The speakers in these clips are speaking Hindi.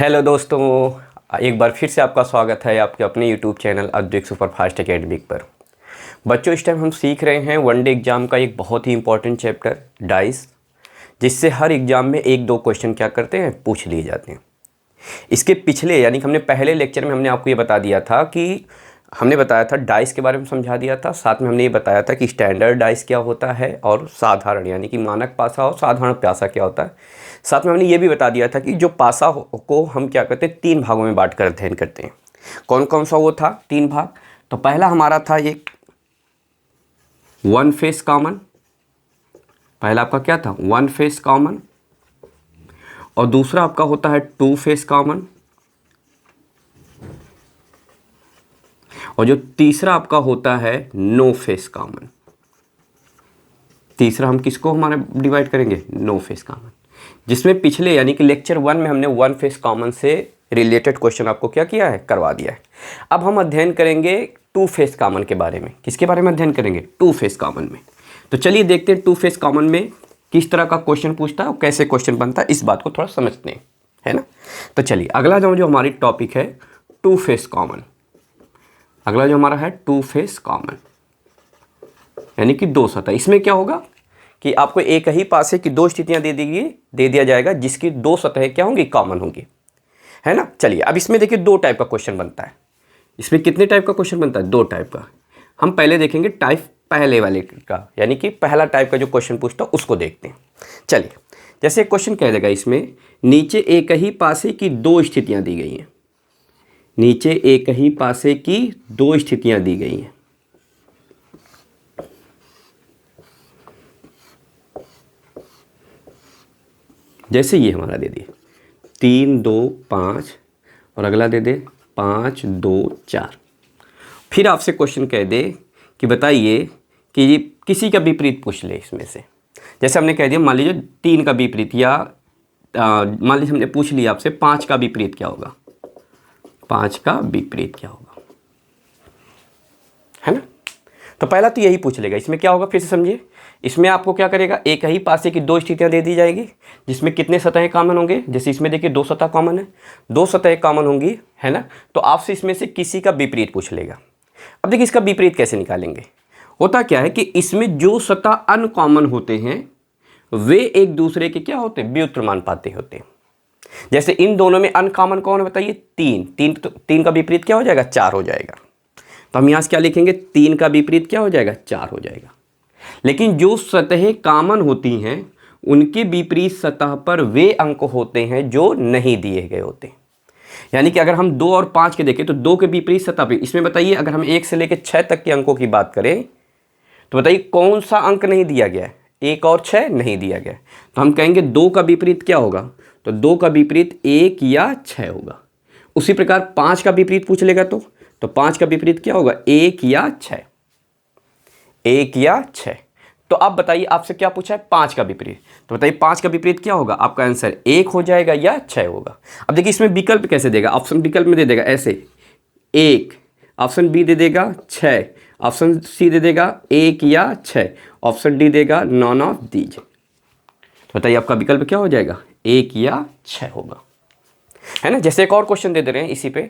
हेलो दोस्तों, एक बार फिर से आपका स्वागत है आपके अपने यूट्यूब चैनल अद्वैत सुपरफास्ट एकेडमिक पर। बच्चों, इस टाइम हम सीख रहे हैं वनडे एग्ज़ाम का एक बहुत ही इंपॉर्टेंट चैप्टर डाइस, जिससे हर एग्ज़ाम में एक दो क्वेश्चन क्या करते हैं, पूछ लिए जाते हैं। इसके पिछले यानी कि हमने पहले लेक्चर में हमने आपको ये बता दिया था कि हमने बताया था डाइस के बारे में समझा दिया था। साथ में हमने ये बताया था कि स्टैंडर्ड डाइस क्या होता है और साधारण यानी कि मानक पासा और साधारण प्यासा क्या होता है। साथ में हमने ये भी बता दिया था कि जो पासा को हम क्या करते हैं, 3 भागों में बांट कर अध्ययन करते हैं। कौन कौन सा वो था 3 भाग? तो पहला हमारा था एक वन फेस कॉमन। पहला आपका क्या था? One face common. और दूसरा आपका होता है टू फेस कॉमन। और जो तीसरा आपका होता है नो फेस कॉमन। तीसरा हम किसको हमारे डिवाइड करेंगे? No face common. जिसमें पिछले यानी कि लेक्चर 1 में हमने वन फेस कॉमन से रिलेटेड क्वेश्चन आपको क्या किया है, करवा दिया है। अब हम अध्ययन करेंगे टू फेस कॉमन के बारे में। किसके बारे में अध्ययन करेंगे? टू फेस कॉमन में। तो चलिए देखते हैं टू फेस कॉमन में किस तरह का क्वेश्चन पूछता है और कैसे क्वेश्चन बनता है, इस बात को थोड़ा समझते हैं, है ना। तो चलिए अगला जो हमारी टॉपिक है टू फेस कॉमन। अगला जो हमारा है टू फेस कॉमन यानी कि दो सतह। इसमें क्या होगा कि आपको एक ही पासे की दो स्थितियां दे दिया जाएगा जिसकी दो सतहें क्या होंगी, कॉमन होंगी, है ना। चलिए अब इसमें देखिए दो टाइप का क्वेश्चन बनता है। इसमें कितने टाइप का क्वेश्चन बनता है? दो टाइप का। हम पहले देखेंगे टाइप पहले वाले का, यानी कि पहला टाइप का जो क्वेश्चन पूछता है उसको देखते हैं। चलिए जैसे क्वेश्चन कह देगा इसमें, नीचे एक ही पासे की दो स्थितियां दी गई हैं। नीचे एक ही पासे की दो स्थितियां दी गई हैं। जैसे ये हमारा दे दिए 3 2 5 और अगला दे दे 5 2 4। फिर आपसे क्वेश्चन कह दे कि बताइए कि ये किसी का विपरीत पूछ ले इसमें से। जैसे हमने कह दिया मान लीजिए 3 का विपरीत, या मान लीजिए हमने पूछ लिया आपसे 5 का विपरीत क्या होगा। 5 का विपरीत क्या होगा, है ना। तो पहला तो यही पूछ लेगा। इसमें क्या होगा फिर से समझिए। इसमें आपको क्या करेगा, एक ही पासे की दो स्थितियां दे दी जाएगी जिसमें कितने सतहें कॉमन होंगे। जैसे इसमें देखिए दो सतह कॉमन है, दो सतहें कॉमन होंगी, है ना। तो आपसे इसमें से किसी का विपरीत पूछ लेगा। अब देखिए इसका विपरीत कैसे निकालेंगे। होता क्या है कि इसमें जो सतह अनकॉमन होते हैं वे एक दूसरे के क्या होते हैं, व्युत्क्रमानुपाती होते हैं। जैसे इन दोनों में अनकॉमन कौन है बताइए? 3 का विपरीत क्या हो जाएगा? 4 हो जाएगा। तो हम यहाँ से क्या लिखेंगे? 3 का विपरीत क्या हो जाएगा? 4 हो जाएगा। लेकिन जो सतहें कॉमन होती हैं उनके विपरीत सतह पर वे अंक होते हैं जो नहीं दिए गए होते हैं। यानी कि अगर हम 2 और 5 के देखें तो 2 के विपरीत सतह पे, इसमें बताइए अगर हम 1 से लेकर 6 तक के अंकों की बात करें तो बताइए कौन सा अंक नहीं दिया गया है? 1 और 6 नहीं दिया गया। तो हम कहेंगे 2 का विपरीत क्या होगा? तो 2 का विपरीत 1 या 6 होगा। उसी प्रकार 5 का विपरीत पूछ लेगा तो 5 का विपरीत क्या होगा? 1 या 6। 1 या 6। तो अब बताइए आपसे क्या पूछा है? 5 का विपरीत। तो बताइए 5 का विपरीत क्या होगा? आपका आंसर 1 हो जाएगा या 6 होगा। अब देखिए इसमें विकल्प कैसे देगा। ऑप्शन विकल्प में दे देगा ऐसे 1, ऑप्शन बी दे देगा 6, ऑप्शन सी दे देगा 1 या 6, ऑप्शन डी देगा नॉन ऑफ दीज। तो बताइए आपका विकल्प क्या हो जाएगा? 1 या 6 होगा, है ना। जैसे एक और क्वेश्चन दे रहे हैं इसी पे,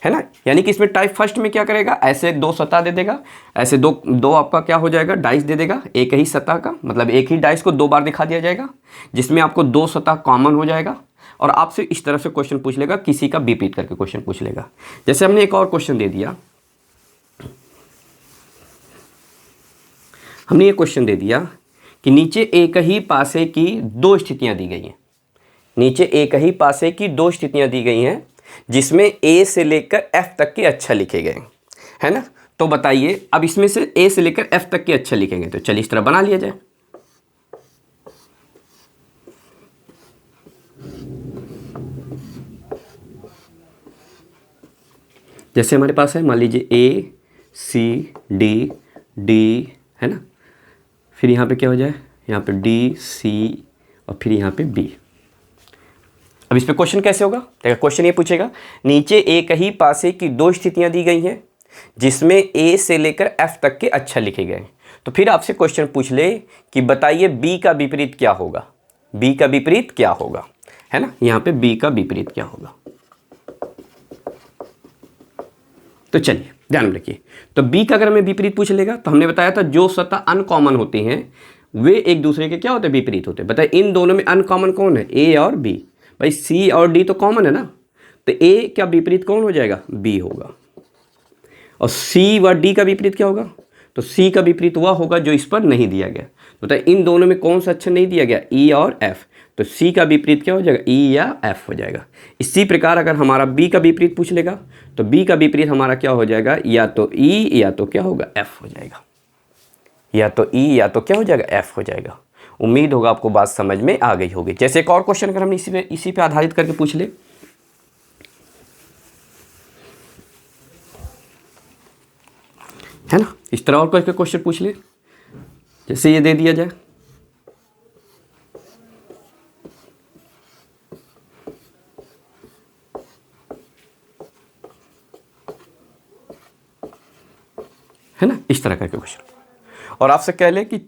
है ना। यानी कि इसमें टाइप फर्स्ट में क्या करेगा, ऐसे दो सतह दे देगा, ऐसे दो आपका क्या हो जाएगा, डाइस दे देगा। एक ही सतह का मतलब एक ही डाइस को 2 बार दिखा दिया जाएगा जिसमें आपको 2 सतह कॉमन हो जाएगा। और आपसे इस तरह से क्वेश्चन पूछ लेगा, किसी का विपरीत करके क्वेश्चन पूछ लेगा। जैसे हमने एक और क्वेश्चन दे दिया, हमने ये क्वेश्चन दे दिया कि नीचे एक ही पासे की 2 स्थितियां दी गई हैं। नीचे एक ही पासे की 2 स्थितियां दी गई हैं जिसमें ए से लेकर एफ तक के अक्षर लिखे गए, है ना। तो बताइए अब इसमें से ए से लेकर एफ तक के अक्षर लिखेंगे। तो चलिए इस तरह बना लिया जाए। जैसे हमारे पास है मान लीजिए ए सी डी डी, है ना। फिर यहाँ पे क्या हो जाए, यहाँ पे डी सी और फिर यहाँ पे बी। अब इस पे क्वेश्चन कैसे होगा? देखो क्वेश्चन ये पूछेगा, नीचे एक ही पासे की 2 स्थितियां दी गई हैं जिसमें ए से लेकर एफ तक के अक्षर लिखे गए। तो फिर आपसे क्वेश्चन पूछ ले कि बताइए बी का विपरीत क्या होगा। बी का विपरीत क्या होगा, है ना। यहाँ पे बी का विपरीत क्या होगा। तो चलिए ध्यान में रखिए, तो बी का अगर हमें विपरीत पूछ लेगा तो हमने बताया था जो सतह अनकॉमन होते हैं वे एक दूसरे के क्या होते हैं, विपरीत होते हैं। बताइए इन दोनों में अनकॉमन कौन है, ए और बी। भाई सी और डी तो कॉमन है ना, तो ए का विपरीत कौन हो जाएगा, बी होगा। और सी व डी का विपरीत क्या होगा, तो सी का विपरीत वह होगा जो इस पर नहीं दिया गया। तो बताइए इन दोनों में कौन सा अक्षर नहीं दिया गया, ई और एफ, तो सी का विपरीत क्या हो जाएगा, ई या एफ हो जाएगा। इसी प्रकार अगर हमारा बी का विपरीत पूछ लेगा तो बी का विपरीत हमारा क्या हो जाएगा, या तो ई या तो क्या होगा, एफ हो जाएगा, या तो ई या तो क्या हो जाएगा, एफ हो जाएगा। उम्मीद होगा आपको बात समझ में आ गई होगी। जैसे एक और क्वेश्चन अगर हमने इसी पे आधारित करके पूछ ले, है ना, इस तरह और करके क्वेश्चन पूछ ले, जैसे ये दे दिया जाए, है ना, इस तरह करके क्वेश्चन, और आपसे कह ले कि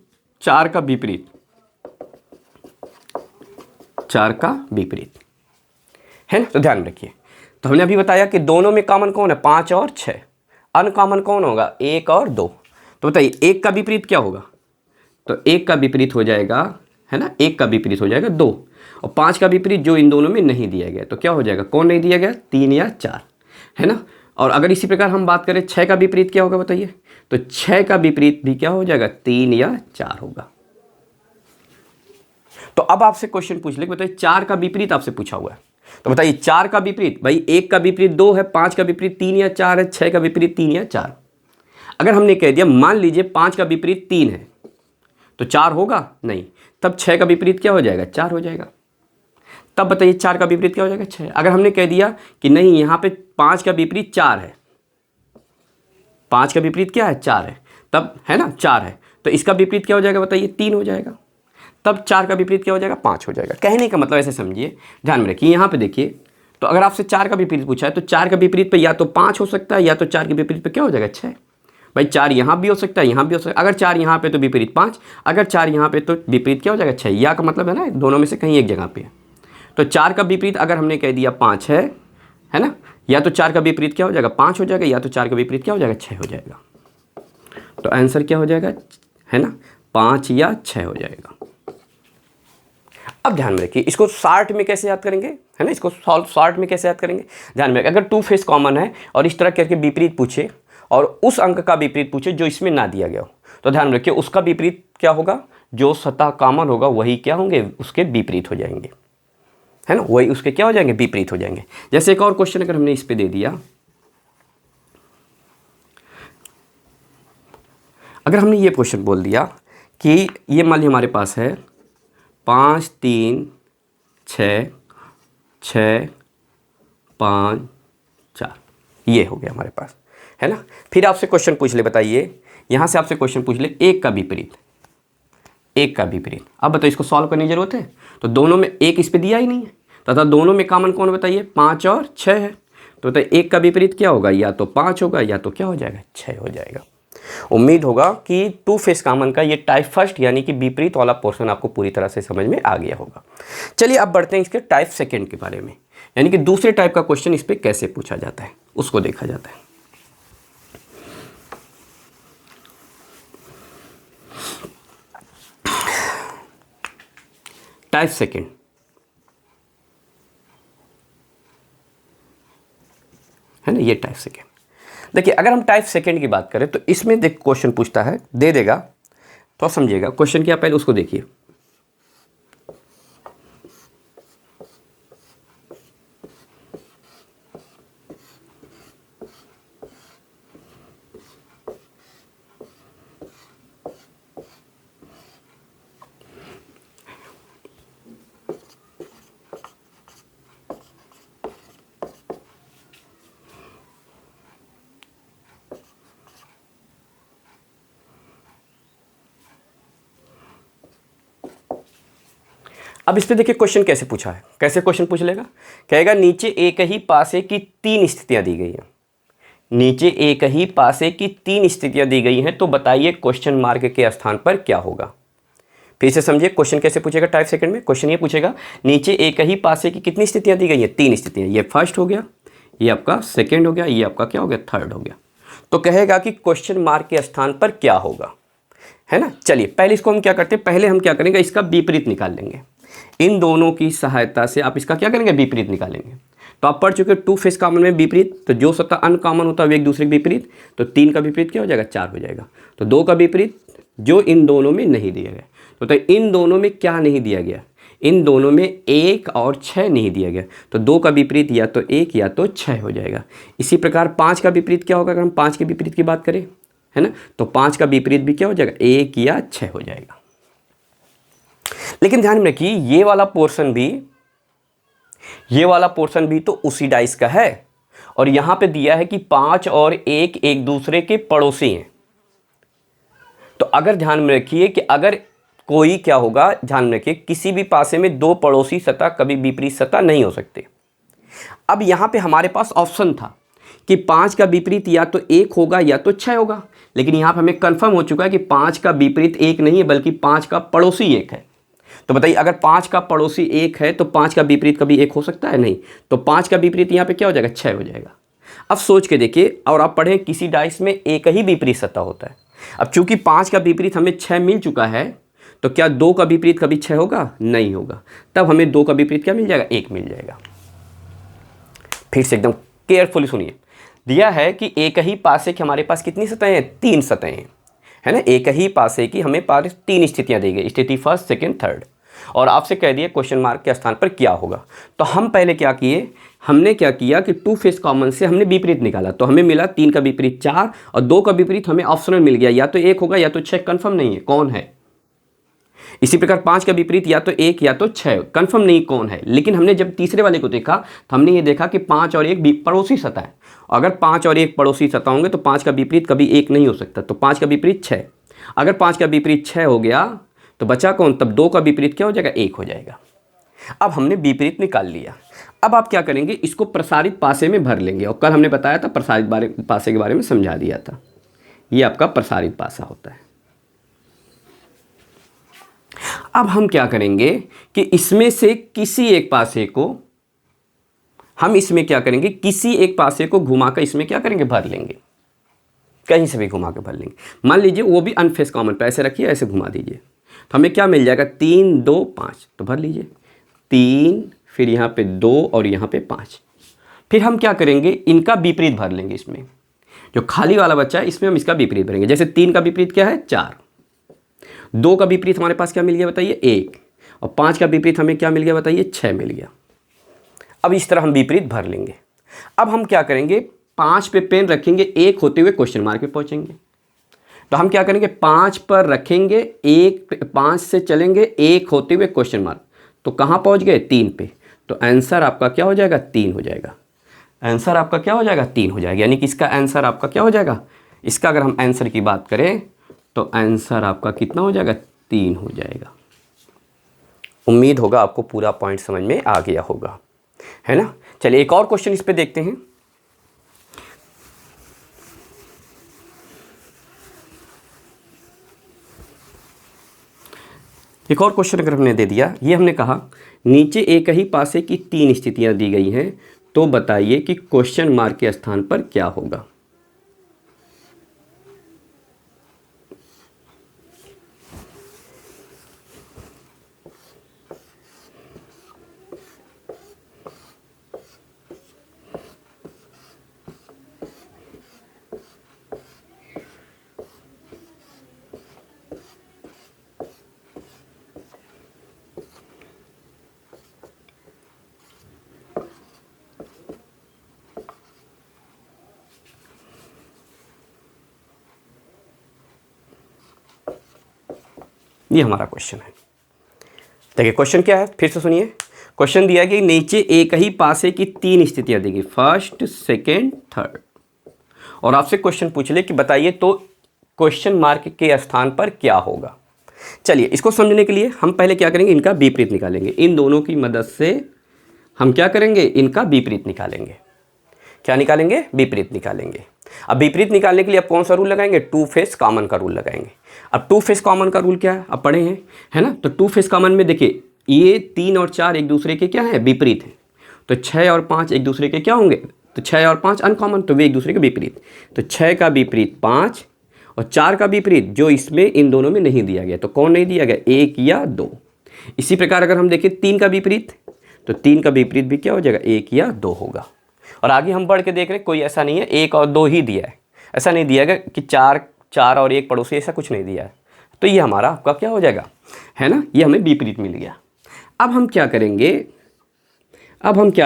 4 का विपरीत, 4 का विपरीत, है ना। तो ध्यान रखिए, तो हमने अभी बताया कि दोनों में कॉमन कौन है, 5 और 6, अनकॉमन कौन होगा, 1 और 2। तो बताइए 1 का विपरीत क्या होगा, तो 1 का विपरीत हो जाएगा, है ना, 1 का विपरीत हो जाएगा 2, और 5 का विपरीत जो इन दोनों में नहीं दिया गया, तो क्या हो जाएगा, कौन नहीं दिया गया, 3 या 4, है ना। और अगर इसी प्रकार हम बात करें 6 का विपरीत क्या होगा बताइए, तो 6 का विपरीत भी क्या हो जाएगा, 3 या 4 होगा। तो अब आपसे क्वेश्चन पूछ ले, बताइए 4 का विपरीत आपसे पूछा हुआ है, तो बताइए 4 का विपरीत, भाई 1 का विपरीत 2 है, 5 का विपरीत 3 या 4 है, 6 का विपरीत 3 या 4। अगर हमने कह दिया मान लीजिए 5 का विपरीत 3 है तो 4 होगा नहीं, तब 6 का विपरीत क्या हो जाएगा, 4 हो जाएगा। तब बताइए 4 का विपरीत क्या हो जाएगा, 6। अगर हमने कह दिया कि नहीं यहाँ पे 5 का विपरीत 4 है, 5 का विपरीत क्या है, 4 है, तब है ना 4 है, तो इसका विपरीत क्या हो जाएगा बताइए, 3 हो जाएगा। तब 4 का विपरीत क्या हो जाएगा, 5 हो जाएगा। कहने का मतलब ऐसे समझिए, ध्यान में रखिए, यहाँ पे देखिए, तो अगर आपसे 4 का विपरीत पूछा है तो 4 का विपरीत पे या तो 5 हो सकता है, या तो 4 के विपरीत पे क्या हो जाएगा, 6। भाई 4 यहाँ भी हो सकता है, यहाँ भी हो सकता है। अगर 4 यहाँ पे तो विपरीत 5, अगर 4 यहाँ पे तो विपरीत क्या हो जाएगा, 6। या का मतलब है ना दोनों में से कहीं एक जगह पे है। तो 4 का विपरीत अगर हमने कह दिया 5 है ना, या तो 4 का विपरीत क्या हो जाएगा, 5 हो जाएगा, या तो 4 का विपरीत क्या हो जाएगा, 6 हो जाएगा। तो आंसर क्या हो जाएगा, है ना, 5 या 6 हो जाएगा। अब ध्यान में रखिए, इसको शॉर्ट में कैसे याद करेंगे, है ना, इसको शॉर्ट में कैसे याद करेंगे। ध्यान में रखिए, अगर 2 फेस कॉमन है और इस तरह करके विपरीत पूछे और उस अंक का विपरीत पूछे जो इसमें ना दिया गया हो, तो ध्यान में रखिए उसका विपरीत क्या होगा, जो सतह कॉमन होगा वही क्या होंगे, उसके विपरीत हो जाएंगे, है ना, वही उसके क्या हो जाएंगे, विपरीत हो जाएंगे। जैसे एक और क्वेश्चन अगर हमने इस पे दे दिया, अगर हमने ये क्वेश्चन बोल दिया कि ये मान लीजिए हमारे पास है 5 3 6 6 5 4, ये हो गया हमारे पास, है ना। फिर आपसे क्वेश्चन पूछ ले, बताइए यहाँ से आपसे क्वेश्चन पूछ ले 1 का विपरीत, 1 का विपरीत। अब बताइए इसको सॉल्व करने की जरूरत है, तो दोनों में 1 इस पे दिया ही नहीं है, तथा दोनों में कॉमन कौन बताइए, 5 और 6 है। तो बताइए 1 का विपरीत क्या होगा, या तो 5 होगा या तो क्या हो जाएगा, 6 हो जाएगा। उम्मीद होगा कि 2 फेस कॉमन का ये टाइप फर्स्ट यानी कि विपरीत वाला पोर्शन आपको पूरी तरह से समझ में आ गया होगा। चलिए अब बढ़ते हैं इसके टाइप सेकंड के बारे में, यानी कि दूसरे टाइप का क्वेश्चन इस पे कैसे पूछा जाता है उसको देखा जाता है। टाइप सेकंड, है ना, ये टाइप सेकंड। देखिए अगर हम टाइप सेकंड की बात करें तो इसमें देख क्वेश्चन पूछता है, दे देगा तो समझिएगा क्वेश्चन क्या, पहले उसको देखिए। अब इस पे देखिए क्वेश्चन कैसे पूछा है, कैसे क्वेश्चन पूछ लेगा, कहेगा नीचे एक ही पासे की 3 स्थितियां दी गई हैं, नीचे एक ही पासे की 3 स्थितियां दी गई हैं, तो बताइए क्वेश्चन मार्क के स्थान पर क्या होगा। फिर से समझिए क्वेश्चन कैसे पूछेगा टाइप सेकंड में। क्वेश्चन ये पूछेगा नीचे एक ही पासे की कितनी स्थितियां दी गई हैं, 3 स्थितियां। ये फर्स्ट हो गया, ये आपका सेकेंड हो गया, ये आपका क्या हो गया, थर्ड हो गया। तो कहेगा कि क्वेश्चन मार्क के स्थान पर क्या होगा, है ना। चलिए पहले इसको हम क्या करते हैं, पहले हम क्या करेंगे, इसका विपरीत निकाल लेंगे। इन दोनों की सहायता से आप इसका क्या करेंगे, विपरीत निकालेंगे। तो आप पढ़ चुके टू फेस कॉमन में विपरीत, तो जो सत्ता अनकॉमन होता है वो एक दूसरे के विपरीत, तो 3 का विपरीत क्या हो जाएगा, 4 हो जाएगा। तो 2 का विपरीत जो इन दोनों में नहीं दिया गया, तो इन दोनों में क्या नहीं दिया गया, इन दोनों में 1 और 6 नहीं दिया गया, तो 2 का विपरीत या तो 1 या तो 6 हो जाएगा। इसी प्रकार 5 का विपरीत क्या होगा, अगर हम 5 के विपरीत की बात करें, है ना, तो 5 का विपरीत भी क्या हो जाएगा, 1 या 6 हो जाएगा। लेकिन ध्यान में रखिए ये वाला पोर्शन भी तो उसी डाइस का है, और यहां पे दिया है कि 5 और 1 एक दूसरे के पड़ोसी हैं। तो अगर ध्यान में रखिए कि अगर कोई क्या होगा, ध्यान में रखिए किसी भी पासे में 2 पड़ोसी सतह कभी विपरीत सतह नहीं हो सकते। अब यहां पे हमारे पास ऑप्शन था कि 5 का विपरीत या तो 1 होगा या तो 6 होगा, लेकिन यहां पे हमें कंफर्म हो चुका है कि 5 का विपरीत 1 नहीं है बल्कि 5 का पड़ोसी 1 है। तो बताइए अगर 5 का पड़ोसी 1 है तो 5 का विपरीत कभी 1 हो सकता है, नहीं। तो 5 का विपरीत यहाँ पे क्या हो जाएगा, 6 हो जाएगा। अब सोच के देखिए, और आप पढ़ें किसी डाइस में एक ही विपरीत सत्ता होता है। अब चूंकि 5 का विपरीत हमें 6 मिल चुका है, तो क्या 2 का विपरीत कभी 6 होगा, नहीं होगा। तब हमें 2 का विपरीत क्या मिल जाएगा, 1 मिल जाएगा। फिर से एकदम केयरफुली सुनिए, दिया है कि एक ही पासे की हमारे पास कितनी सतहें हैं, 3 सतहें, है ना। एक ही पासे की हमें पास 3 स्थितियां दी गई, स्थिति फर्स्ट, सेकंड, थर्ड, और आपसे कह दिया क्वेश्चन मार्क के स्थान पर क्या होगा। तो हम पहले क्या किए, हमने क्या किया कि टू फेस कॉमन से हमने विपरीत निकाला, तो हमें मिला 3 का विपरीत 4 और 2 का विपरीत हमें ऑप्शनल मिल गया, या तो 1 होगा या तो 6, कंफर्म नहीं है कौन है। इसी प्रकार 5 का विपरीत या तो 1 या तो 6, कंफर्म नहीं कौन है। लेकिन हमने जब तीसरे वाले को देखा तो हमने ये देखा कि 5 और 1 पड़ोसी सतह है। अगर 5 और 1 पड़ोसी सतह होंगे तो 5 का विपरीत कभी 1 नहीं हो सकता, तो 5 का विपरीत 6। अगर 5 का विपरीत 6 हो गया तो बचा कौन, तब 2 का विपरीत क्या हो जाएगा, 1 हो जाएगा। अब हमने विपरीत निकाल लिया। अब आप क्या करेंगे, इसको प्रसारित पासे में भर लेंगे, और कल हमने बताया था प्रसारित पासे के बारे में समझा दिया था। ये आपका प्रसारित पासा होता है। अब हम क्या करेंगे कि इसमें से किसी एक पासे को हम इसमें क्या करेंगे, किसी एक पासे को घुमाकर इसमें क्या करेंगे, भर लेंगे, कहीं से भी घुमा के भर लेंगे। मान लीजिए वो भी अनफेस कॉमन पे ऐसे रखिए, ऐसे घुमा दीजिए, तो हमें क्या मिल जाएगा, 3 2 5, तो भर लीजिए 3, फिर यहाँ पे 2 और यहाँ पे 5। फिर हम क्या करेंगे, इनका विपरीत भर लेंगे। इसमें जो खाली वाला बच्चा है इसमें हम इसका विपरीत भरेंगे। जैसे 3 का विपरीत क्या है, 4, 2 का विपरीत हमारे पास क्या मिल गया बताइए, 1, और 5 का विपरीत हमें क्या मिल गया बताइए, 6 मिल गया। अब इस तरह हम विपरीत भर लेंगे। अब हम क्या करेंगे, 5 पे पेन रखेंगे, 1 होते हुए क्वेश्चन मार्क पे पहुंचेंगे। तो हम क्या करेंगे, 5 पर रखेंगे, 5 से चलेंगे 1 होते हुए क्वेश्चन मार्क, तो कहाँ पहुंच गए, 3 पे। तो आंसर आपका क्या हो जाएगा, 3 हो जाएगा। आंसर आपका क्या हो जाएगा, 3 हो जाएगा। यानी कि इसका आंसर आपका क्या हो जाएगा, इसका अगर हम आंसर की बात करें तो आंसर आपका कितना हो जाएगा, 3 हो जाएगा। उम्मीद होगा आपको पूरा पॉइंट समझ में आ गया होगा, है ना। चलिए एक और क्वेश्चन इस पे देखते हैं। एक और क्वेश्चन अगर हमने दे दिया, ये हमने कहा नीचे एक ही पासे की 3 स्थितियां दी गई हैं, तो बताइए कि क्वेश्चन मार्क के स्थान पर क्या होगा। ये हमारा क्वेश्चन है। देखिए क्वेश्चन क्या है, फिर से सुनिए। क्वेश्चन दिया कि नीचे एक ही पासे की 3 स्थितियां दी गई, फर्स्ट, सेकेंड, थर्ड, और आपसे क्वेश्चन पूछ ले कि बताइए तो क्वेश्चन मार्क के स्थान पर क्या होगा। चलिए इसको समझने के लिए हम पहले क्या करेंगे, इनका विपरीत निकालेंगे। इन दोनों की मदद से हम क्या करेंगे, इनका विपरीत निकालेंगे। क्या निकालेंगे, विपरीत निकालेंगे। अब विपरीत निकालने के लिए अब कौन सा रूल लगाएंगे, टू फेस कॉमन का रूल लगाएंगे। अब टू फेस कॉमन का रूल क्या है, अब पढ़े हैं, है ना। तो टू फेस कॉमन में देखिए ये 3 और 4 एक दूसरे के क्या है, विपरीत है। तो 6 और 5 एक दूसरे के क्या होंगे, तो 6 और 5 अनकॉमन, तो वे एक दूसरे के विपरीत। तो 6 का विपरीत 5 और 4 का विपरीत जो इसमें इन दोनों में नहीं दिया गया, तो कौन नहीं दिया गया, 1 या 2। इसी प्रकार अगर हम देखें 3 का विपरीत, तो 3 का विपरीत भी क्या हो जाएगा, 1 या 2 होगा। और आगे हम बढ़ के देख रहे हैं, कोई ऐसा नहीं है 1 और 2 ही दिया है, ऐसा नहीं दिया गया कि 4 और 1 पड़ोसी, ऐसा कुछ नहीं दिया है। तो ये हमारा आपका क्या हो जाएगा, है ना, ये हमें विपरीत मिल गया। अब हम क्या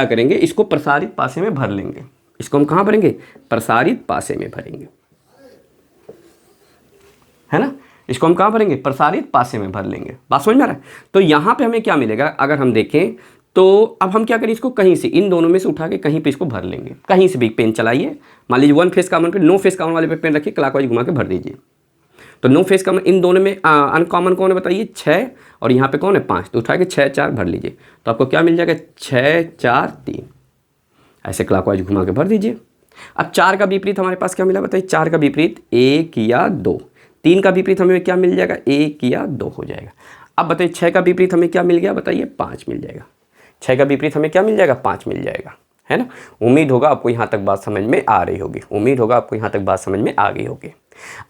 करेंगे, इसको प्रसारित पासे में भर लेंगे। इसको हम कहाँ भरेंगे, प्रसारित पासे में भरेंगे, है ना। इसको हम कहाँ भरेंगे, प्रसारित पासे में भर लेंगे। बात समझ में आ रहा है। तो यहाँ पे हमें क्या मिलेगा, अगर हम देखें तो अब हम क्या करें, इसको कहीं से, इन दोनों में से उठा के कहीं पे इसको भर लेंगे। कहीं से भी पेन चलाइए, मान लीजिए 1 फेस कॉमन पे, नो फेस कॉमन वाले पे पेन रखिए, क्लॉकवाइज घुमा के भर दीजिए। तो नो फेस कॉमन, इन दोनों में अनकॉमन कौन है बताइए, 6, और यहाँ पे कौन है 5, तो उठा के 6 4 भर लीजिए। तो आपको क्या मिल जाएगा, 6 4 3, ऐसे क्लॉकवाइज घुमा के भर दीजिए। अब 4 का विपरीत हमारे पास क्या मिला बताइए, 4 का विपरीत 1 या 2। 3 का विपरीत हमें क्या मिल जाएगा, 1 या 2 हो जाएगा। अब बताइए 6 का विपरीत हमें क्या मिल गया बताइए, 5 मिल जाएगा। 6 का विपरीत हमें क्या मिल जाएगा, 5 मिल जाएगा, है ना। उम्मीद होगा आपको यहाँ तक बात समझ में आ रही होगी, उम्मीद होगा आपको यहाँ तक बात समझ में आ गई होगी।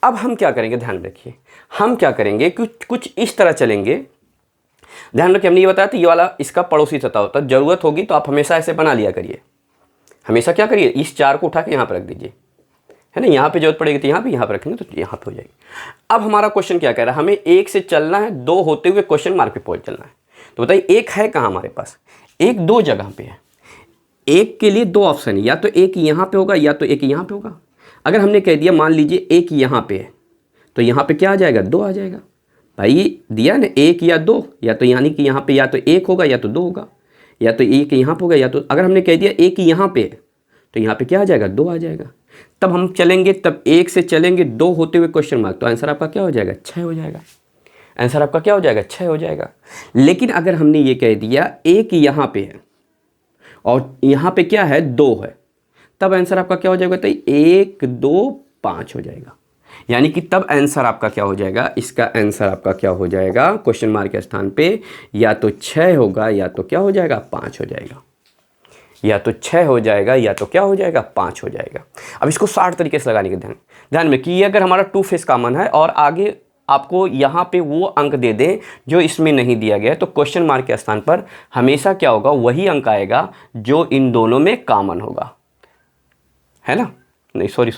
अब हम क्या करेंगे, ध्यान रखिए, हम क्या करेंगे, कुछ इस तरह चलेंगे। ध्यान रखिए, हमने ये बताया था ये वाला इसका पड़ोसी सतह होता है। जरूरत होगी तो आप हमेशा ऐसे बना लिया करिए, हमेशा क्या करिए, इस 4 को उठा के यहाँ पर रख दीजिए, है ना। यहाँ पे जरूरत पड़ेगी तो यहाँ पे रखेंगे तो यहाँ पे हो जाएगी। अब हमारा क्वेश्चन क्या कह रहा है, हमें 1 से चलना है, 2 होते हुए क्वेश्चन मार्क पे पहुँच चलना है। तो बताइए 1 है कहाँ हमारे पास, 1 2 जगह पे है। 1 के लिए 2 ऑप्शन है, या तो 1 यहाँ पे होगा या तो 1 यहाँ पे होगा। अगर हमने कह दिया मान लीजिए 1 यहाँ पे है, तो यहाँ पे क्या आ जाएगा, 2 आ जाएगा। भाई दिया ना 1 या 2, या तो यानी कि यहाँ पे या तो 1 होगा या तो 2 होगा, या तो 1 यहाँ पे होगा या तो, अगर हमने कह दिया 1 यहाँ पे है तो यहाँ पे क्या आ जाएगा, 2 आ जाएगा। तब हम चलेंगे, तब 1 से चलेंगे 2 होते हुए क्वेश्चन मार्क, तो आंसर आपका क्या हो जाएगा, 6 हो जाएगा। आंसर आपका क्या हो जाएगा, 6 हो जाएगा। लेकिन अगर हमने ये कह दिया 1 यहाँ पे है और यहाँ पे क्या है, 2 है, तब आंसर आपका क्या हो जाएगा, तो 1 2 5 हो जाएगा। यानी कि तब आंसर आपका क्या हो जाएगा, इसका आंसर आपका क्या हो जाएगा, क्वेश्चन मार्क के स्थान पे या तो 6 होगा या तो क्या हो जाएगा, 5 हो जाएगा। या तो 6 हो जाएगा या तो क्या हो जाएगा, 5 हो जाएगा। अब इसको 60 तरीके से लगाने के ध्यान में कि ये अगर हमारा 2 फेस कॉमन है और आगे आपको यहाँ पे वो अंक दे दें जो इसमें नहीं दिया गया है, तो क्वेश्चन मार्क के स्थान पर हमेशा क्या होगा, वही अंक आएगा जो इन दोनों में कॉमन होगा, है ना। नहीं सॉरी,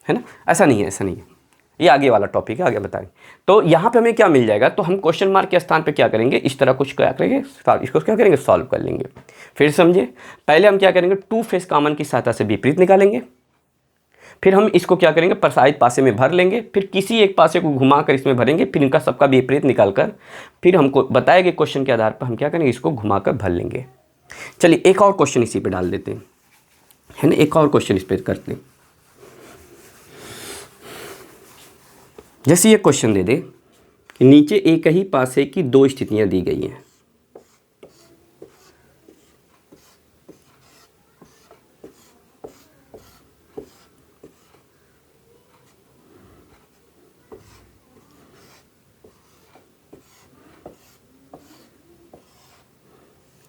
है ना, ऐसा नहीं है, ये आगे वाला टॉपिक है, आगे बताएंगे। तो यहाँ पे हमें क्या मिल जाएगा, तो हम क्वेश्चन मार्क के स्थान पे क्या करेंगे, इस तरह कुछ क्या करेंगे, इसको क्या करेंगे, सॉल्व कर लेंगे। फिर समझिए, पहले हम क्या करेंगे, 2 फेस कॉमन की सहायता से विपरीत निकालेंगे। फिर हम इसको क्या करेंगे, प्रसारित पासे में भर लेंगे। फिर किसी एक पासे को घुमा कर इसमें भरेंगे। फिर इनका सबका विपरीत निकाल कर फिर हमको बताए गए क्वेश्चन के आधार पर हम क्या करेंगे, इसको घुमा कर भर लेंगे। चलिए एक और क्वेश्चन इसी पे डाल देते हैं, है ना, एक और क्वेश्चन इस पर करते हैं। जैसे ये क्वेश्चन दे दे कि नीचे एक ही पासे की 2 स्थितियां दी गई हैं।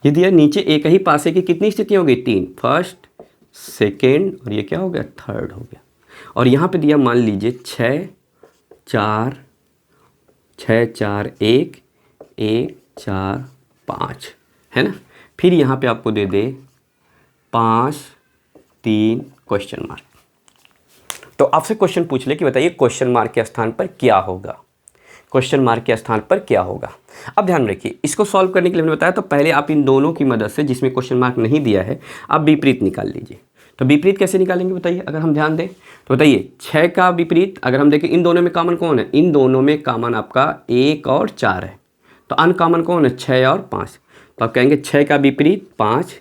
ये दिया नीचे एक ही पासे की कितनी स्थितियां हो गई, 3, फर्स्ट सेकेंड और ये क्या हो गया, थर्ड हो गया। और यहाँ पे दिया मान लीजिए 6 4 1 1 4 5, है ना। फिर यहाँ पे आपको दे दे 5 3 क्वेश्चन मार्क। तो आपसे क्वेश्चन पूछ ले कि बताइए क्वेश्चन मार्क के स्थान पर क्या होगा, क्वेश्चन मार्क के स्थान पर क्या होगा। अब ध्यान रखिए, इसको सॉल्व करने के लिए मैंने बताया, तो पहले आप इन दोनों की मदद से, जिसमें क्वेश्चन मार्क नहीं दिया है, आप विपरीत निकाल लीजिए। तो विपरीत कैसे निकालेंगे बताइए, अगर हम ध्यान दें तो बताइए 6 का विपरीत, अगर हम देखें इन दोनों में कॉमन कौन है, इन दोनों में कॉमन आपका 1 और 4 है। तो अनकॉमन कौन है, 6 और 5। तो आप कहेंगे 6 का विपरीत 5,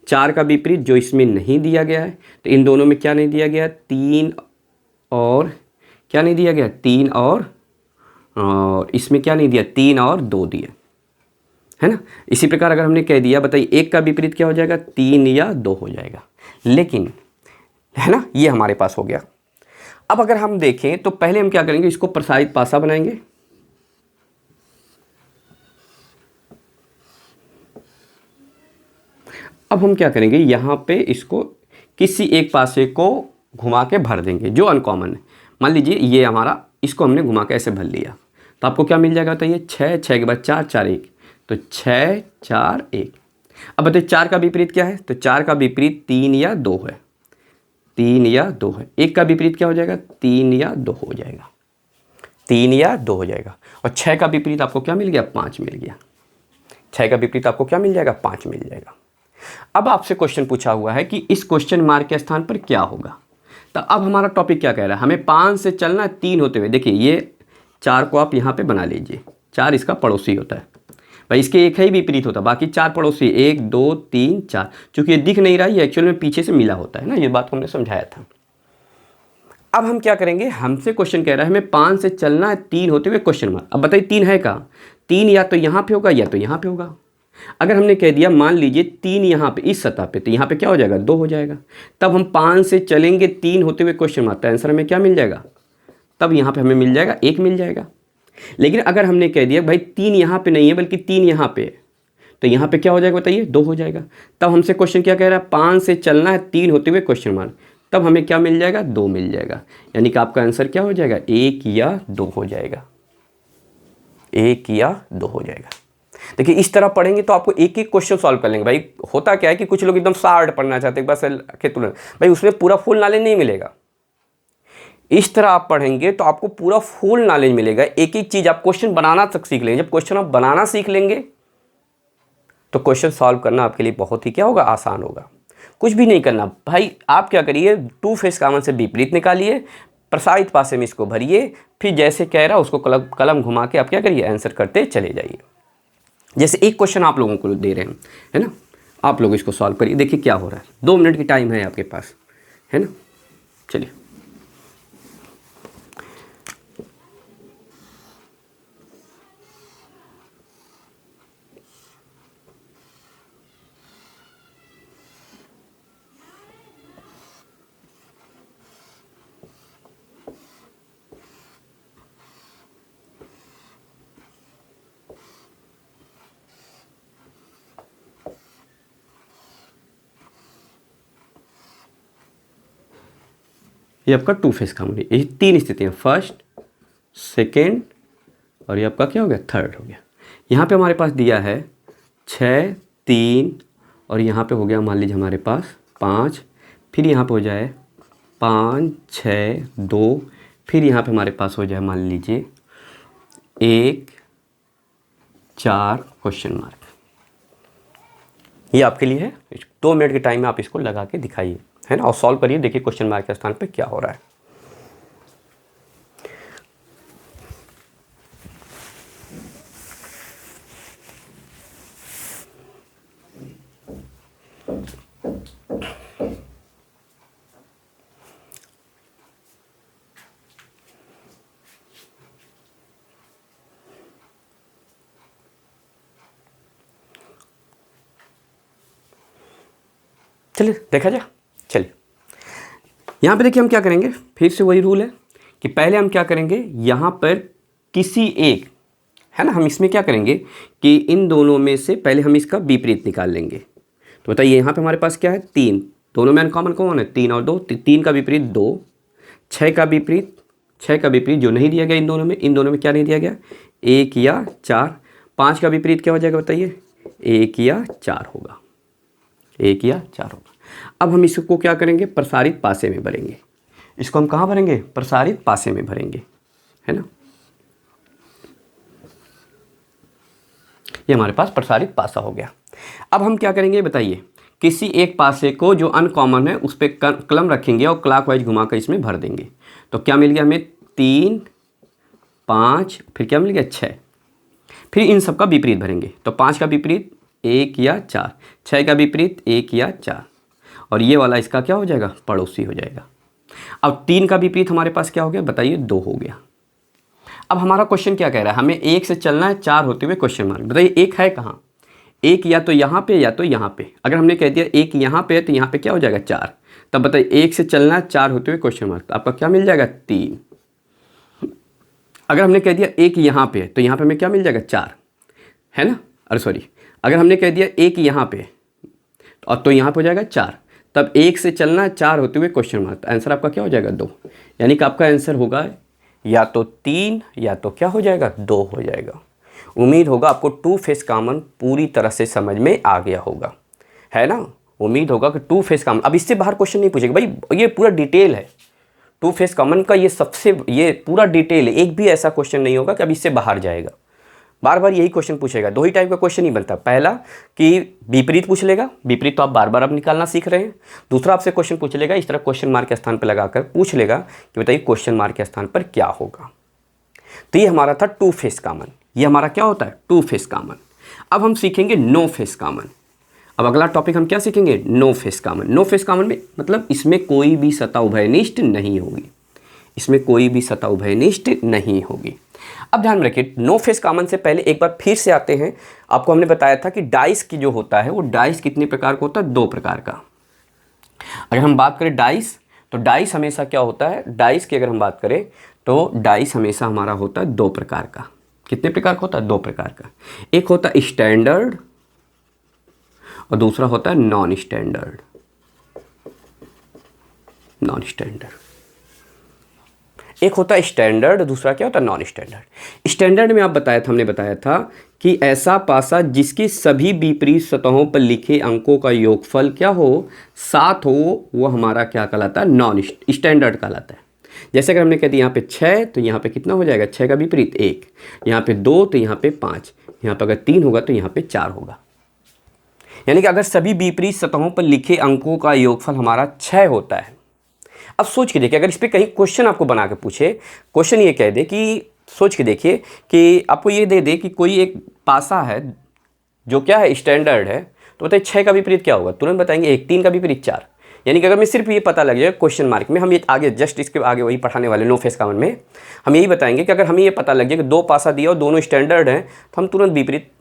4 का विपरीत जो इसमें नहीं दिया गया है, तो इन दोनों में क्या नहीं दिया गया, 3 और क्या नहीं दिया गया, 3 और इसमें क्या नहीं दिया, 3 और 2 दिए, है ना। इसी प्रकार अगर हमने कह दिया बताइए 1 का विपरीत क्या हो जाएगा, 3 या 2 हो जाएगा। लेकिन है ना, ये हमारे पास हो गया। अब अगर हम देखें तो पहले हम क्या करेंगे, इसको प्रसारित पासा बनाएंगे। अब हम क्या करेंगे, यहाँ पे इसको किसी एक पासे को घुमा के भर देंगे जो अनकॉमन है। मान लीजिए ये हमारा, इसको हमने घुमा के ऐसे भर लिया, तो आपको क्या मिल जाएगा बताइए, 6, 6 के बाद 4, 4 1, तो 6 4 1। अब बताइए 4 का विपरीत क्या है, तो 4 का विपरीत 3 या 2 है, 3 या 2 है। 1 का विपरीत क्या हो जाएगा, 3 या 2 हो जाएगा, 3 या 2 हो जाएगा। और 6 का विपरीत आपको क्या मिल गया, 5 मिल गया। 6 का विपरीत आपको क्या मिल जाएगा, 5 मिल जाएगा। अब आपसे क्वेश्चन पूछा हुआ है कि इस क्वेश्चन मार्क के स्थान पर क्या होगा। तो अब हमारा टॉपिक क्या कह रहा है, हमें 5 से चलना है 3 होते हुए। देखिए ये 4 को आप यहाँ पे बना लीजिए, 4 इसका पड़ोसी होता है भाई, इसके एक ही विपरीत होता है, बाकी 4 पड़ोसी 1 2 3 4। चूंकि ये दिख नहीं रहा, ये एक्चुअल में पीछे से मिला होता है ना, ये बात को हमने समझाया था। अब हम क्या करेंगे, हमसे क्वेश्चन कह रहा है हमें 5 से चलना है 3 होते हुए क्वेश्चन मार्क। अब बताइए 3 है कहाँ, 3 या तो यहाँ पे होगा या तो यहाँ पे होगा। अगर हमने कह दिया मान लीजिए 3 यहाँ पे इस सतह पे, तो यहाँ पे क्या हो जाएगा, 2 हो जाएगा। तब हम 5 से चलेंगे 3 होते हुए क्वेश्चन मार्क, आंसर हमें क्या मिल जाएगा, तब यहाँ पे हमें मिल जाएगा 1 मिल जाएगा। लेकिन अगर हमने कह दिया भाई 3 यहाँ पे नहीं है बल्कि 3 यहाँ पे, तो यहाँ पे क्या हो जाएगा बताइए, 2 हो जाएगा। तब हमसे क्वेश्चन क्या कह रहा है, 5 से चलना है 3 होते हुए क्वेश्चन मार्क, तब हमें क्या मिल जाएगा, 2 मिल जाएगा। यानी कि आपका आंसर क्या हो जाएगा, 1 या 2 हो जाएगा, 1 या 2 हो जाएगा। देखिए इस तरह पढ़ेंगे तो आपको एक एक क्वेश्चन सॉल्व कर लेंगे। भाई होता क्या है कि कुछ लोग एकदम शार्ट पढ़ना चाहते हैं, बस के तुरंत, भाई उसमें पूरा फुल नॉलेज नहीं मिलेगा। इस तरह आप पढ़ेंगे तो आपको पूरा फुल नॉलेज मिलेगा, एक एक चीज़ आप क्वेश्चन बनाना तक सीख लेंगे। जब क्वेश्चन आप बनाना सीख लेंगे तो क्वेश्चन सॉल्व करना आपके लिए बहुत ही क्या होगा, आसान होगा। कुछ भी नहीं करना भाई, आप क्या करिए, 2 फेस कॉमन से विपरीत निकालिए, प्रसारित पासे में इसको भरिए, फिर जैसे कह रहा है उसको कलम घुमा के आप क्या करिए, आंसर करते चले जाइए। जैसे एक क्वेश्चन आप लोगों को दे रहे हैं, है ना, आप लोग इसको सॉल्व करिए, देखिए क्या हो रहा है। 2 मिनट की टाइम है आपके पास, है ना, चलिए। ये आपका 2 फेस कॉमन है, ये 3 स्थितियाँ, फर्स्ट, सेकेंड और ये आपका क्या हो गया, थर्ड हो गया। यहाँ पे हमारे पास दिया है 6 3 और यहाँ पे हो गया मान लीजिए हमारे पास 5, फिर यहाँ पे हो जाए 5 6 2, फिर यहाँ पे हमारे पास हो जाए मान लीजिए 1 4 क्वेश्चन मार्क। ये आपके लिए है, 2 मिनट के टाइम में आप इसको लगा के दिखाइए, है ना, और सॉल्व करिए, देखिए क्वेश्चन मार्क के स्थान पे क्या हो रहा है। चलिए देखा जाए, चलिए यहाँ पे देखिए हम क्या करेंगे, फिर से वही रूल है कि पहले हम क्या करेंगे, यहाँ पर किसी एक, है ना, हम इसमें क्या करेंगे कि इन दोनों में से पहले हम इसका विपरीत निकाल लेंगे। तो बताइए यहाँ पे हमारे पास क्या है, 3, दोनों में अनकॉमन कौन है, 3 और 2, 3 का विपरीत 2, 6 का विपरीत जो नहीं दिया गया इन दोनों में क्या नहीं दिया गया, 1 या 4। 5 का विपरीत क्या हो जाएगा बताइए, 1 या 4 होगा, 1 या 4 होगा। अब हम इसको क्या करेंगे, प्रसारित पासे में भरेंगे। इसको हम कहाँ भरेंगे, प्रसारित पासे में भरेंगे, है ना। ये हमारे पास प्रसारित पासा हो गया। अब हम क्या करेंगे बताइए, किसी एक पासे को जो अनकॉमन है उस पर कलम रखेंगे और क्लॉकवाइज घुमाकर इसमें भर देंगे। तो क्या मिल गया हमें, 3 5, फिर क्या मिल गया 6, फिर इन सब का विपरीत भरेंगे। तो 5 का विपरीत 1 या 4, 6 का विपरीत 1 या 4 और ये वाला इसका क्या हो जाएगा, पड़ोसी हो जाएगा। अब 3 का विपरीत हमारे पास क्या हो गया बताइए, 2 हो गया। अब हमारा क्वेश्चन क्या कह रहा है, हमें 1 से चलना है 4 होते हुए क्वेश्चन मार्क। बताइए 1 है कहाँ, 1 या तो यहाँ पे या तो यहाँ पे। अगर हमने कह दिया 1 यहाँ पे है तो यहाँ पे क्या हो जाएगा, 4। तब बताइए 1 से चलना है 4 होते हुए क्वेश्चन मार्क, तो आपका क्या मिल जाएगा, 3। अगर हमने कह दिया 1 यहाँ पे है तो यहाँ पे हमें क्या मिल जाएगा, 4, है ना, अरे सॉरी, अगर हमने कह दिया 1 यहाँ पे और तो यहाँ पे हो जाएगा 4, तब 1 से चलना 4 होते हुए क्वेश्चन मार्क, तो आंसर आपका क्या हो जाएगा 2, यानी कि आपका आंसर होगा या तो 3 या तो क्या हो जाएगा 2 हो जाएगा। उम्मीद होगा आपको टू फेस कॉमन पूरी तरह से समझ में आ गया होगा, है ना। उम्मीद होगा कि टू फेस कॉमन, अब इससे बाहर क्वेश्चन नहीं पूछेगा भाई, ये पूरा डिटेल है टू फेस कॉमन का, ये पूरा डिटेल है, एक भी ऐसा क्वेश्चन नहीं होगा कि अब इससे बाहर जाएगा। बार बार यही क्वेश्चन पूछेगा, दो ही टाइप का क्वेश्चन ही बनता है, पहला कि विपरीत पूछ लेगा, विपरीत तो आप बार बार अब निकालना सीख रहे हैं। दूसरा आपसे क्वेश्चन पूछ लेगा, इस तरह क्वेश्चन मार्क के स्थान पर लगाकर पूछ लेगा कि बताइए क्वेश्चन मार्क के स्थान पर क्या होगा। तो ये हमारा था टू फेस कॉमन, ये हमारा क्या होता है टू फेस कॉमन। अब हम सीखेंगे नो फेस कॉमन। अब अगला टॉपिक हम क्या सीखेंगे, no face common. No face common में मतलब इसमें कोई भी सतह उभयनिष्ठ नहीं होगी, इसमें कोई भी सतह उभयनिष्ठ नहीं होगी। अब ध्यान में रखिए, नो फेस कॉमन से पहले एक बार फिर से आते हैं। आपको हमने बताया था कि डाइस की जो होता है वो डाइस कितने प्रकार का होता है, 2 प्रकार का। अगर हम बात करें डाइस, तो डाइस हमेशा क्या होता है, डाइस की अगर हम बात करें तो डाइस हमेशा हमारा होता है 2 प्रकार का। कितने प्रकार का होता है, 2 प्रकार का। एक होता है स्टैंडर्ड और दूसरा होता है नॉन स्टैंडर्ड। नॉन स्टैंडर्ड एक होता है स्टैंडर्ड, दूसरा क्या होता है नॉन स्टैंडर्ड। स्टैंडर्ड में हमने बताया था कि ऐसा पासा जिसकी सभी विपरीत सतहों पर लिखे अंकों का योगफल क्या हो, 7 हो, वो हमारा क्या कहलाता है, नॉन स्टैंडर्ड कहलाता है। जैसे अगर हमने कह दिया यहाँ पे 6 तो यहाँ पे कितना हो जाएगा, 6 का विपरीत 1, यहाँ पे 2 तो यहाँ पे 5, यहाँ पे अगर 3 होगा तो यहाँ पे 4 होगा। यानी कि अगर सभी विपरीत सतहों पर लिखे अंकों का योगफल हमारा 6 होता है। अब सोच के देखिए, अगर इस पर कहीं क्वेश्चन आपको बना के पूछे, क्वेश्चन ये कह दे कि सोच के देखिए कि आपको ये दे दे कि कोई एक पासा है जो क्या है स्टैंडर्ड है, तो बताइए 6 का विपरीत क्या होगा, तुरंत बताएंगे 1, 3 का विपरीत 4। यानी कि अगर मैं सिर्फ ये पता लग जाए क्वेश्चन मार्क में, हम ये आगे जस्ट इसके आगे वही पढ़ाने वाले नो फेस कॉमन में हम यही बताएंगे कि अगर हमें ये पता लग जाए कि 2 पासा दिया और दोनों स्टैंडर्ड हैं, तो हम तुरंत विपरीत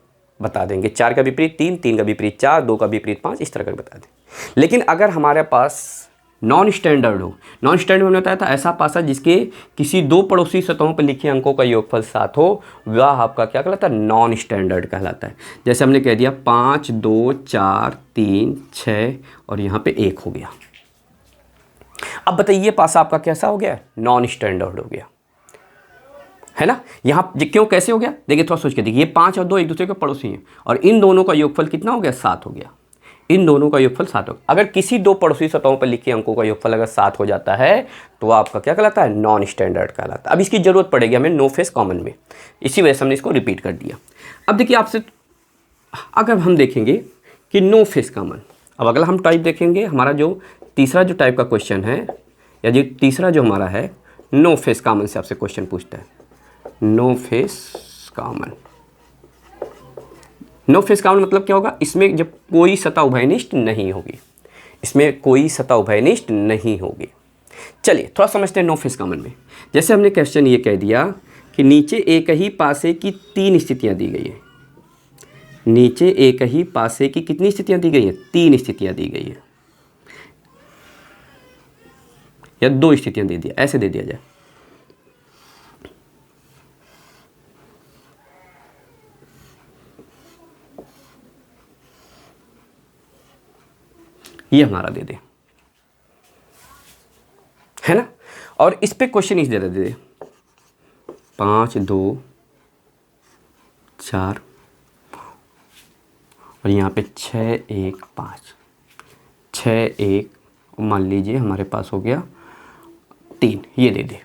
बता देंगे। 4 का विपरीत 3, 3 का विपरीत 4, 2 का विपरीत 5, इस तरह का बता दें। लेकिन अगर हमारे पास नॉन स्टैंडर्ड हो, नॉन स्टैंडर्ड में बताया था ऐसा पासा जिसके किसी 2 पड़ोसी सतहों पर लिखे अंकों का योगफल 7 हो, वह आपका क्या कहलाता है, नॉन स्टैंडर्ड कहलाता है। जैसे हमने कह दिया 5, 2, 4, 3, 6 और यहाँ पे 1 हो गया। अब बताइए ये पासा आपका कैसा हो गया, नॉन स्टैंडर्ड हो गया, है ना। यहाँ क्यों, कैसे हो गया, देखिए थोड़ा सोच के देखिए, ये 5 और 2 एक दूसरे के पड़ोसी हैं और इन दोनों का योगफल कितना हो गया, 7 हो गया। इन दोनों का योगफल 7 हो गया। अगर किसी 2 पड़ोसी सतहों पर लिखे अंकों का योगफल अगर 7 हो जाता है तो आपका क्या कहलाता है, नॉन स्टैंडर्ड कहलाता है। अब इसकी जरूरत पड़ेगी हमें नो फेस कॉमन में, इसी वजह से हमने इसको रिपीट कर दिया। अब देखिए आपसे अगर हम देखेंगे कि नो फेस कॉमन, अब अगला हम टाइप देखेंगे, हमारा जो तीसरा जो टाइप का क्वेश्चन है, या जो तीसरा जो हमारा है नो फेस कॉमन से आपसे क्वेश्चन पूछता है, no face common. No face common मतलब क्या होगा, इसमें जब कोई सतह उभयनिष्ठ नहीं होगी, इसमें कोई सतह उभयनिष्ठ नहीं होगी। चलिए थोड़ा समझते हैं नो फेस कॉमन में। जैसे हमने क्वेश्चन ये कह दिया कि नीचे एक ही पासे की 3 स्थितियां दी गई है, नीचे एक ही पासे की कितनी स्थितियां दी गई हैं, 3 स्थितियां दी गई है, या 2 स्थितियां दे दिया, ऐसे दे दिया जाए। ये हमारा दे दे, है ना। और इस पे क्वेश्चन इस दे दे 5, 2, 4 और यहाँ पे 6, 1, 5, 6, 1 मान लीजिए हमारे पास हो गया 3, ये दे दे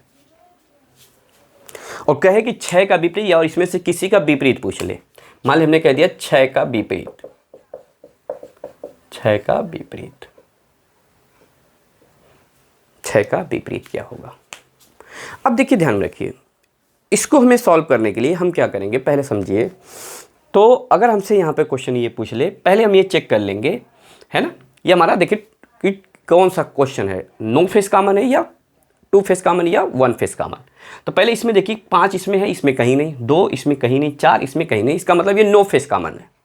और कहे कि 6 का विपरीत या और इसमें से किसी का विपरीत पूछ ले। मान ली हमने कह दिया 6 का विपरीत, 6 का विपरीत, 6 का विपरीत क्या होगा। अब देखिए ध्यान रखिए, इसको हमें सॉल्व करने के लिए हम क्या करेंगे, पहले समझिए। तो अगर हमसे यहाँ पे क्वेश्चन ये पूछ ले, पहले हम ये चेक कर लेंगे, है ना। ये हमारा देखिए कि कौन सा क्वेश्चन है, नो फेस कॉमन है या टू फेस कॉमन या 1 फेस कॉमन। तो पहले इसमें देखिए 5 इसमें है, इसमें कहीं नहीं, 2 इसमें कहीं नहीं, 4 इसमें कहीं नहीं, इसका मतलब ये नो फेस कॉमन है।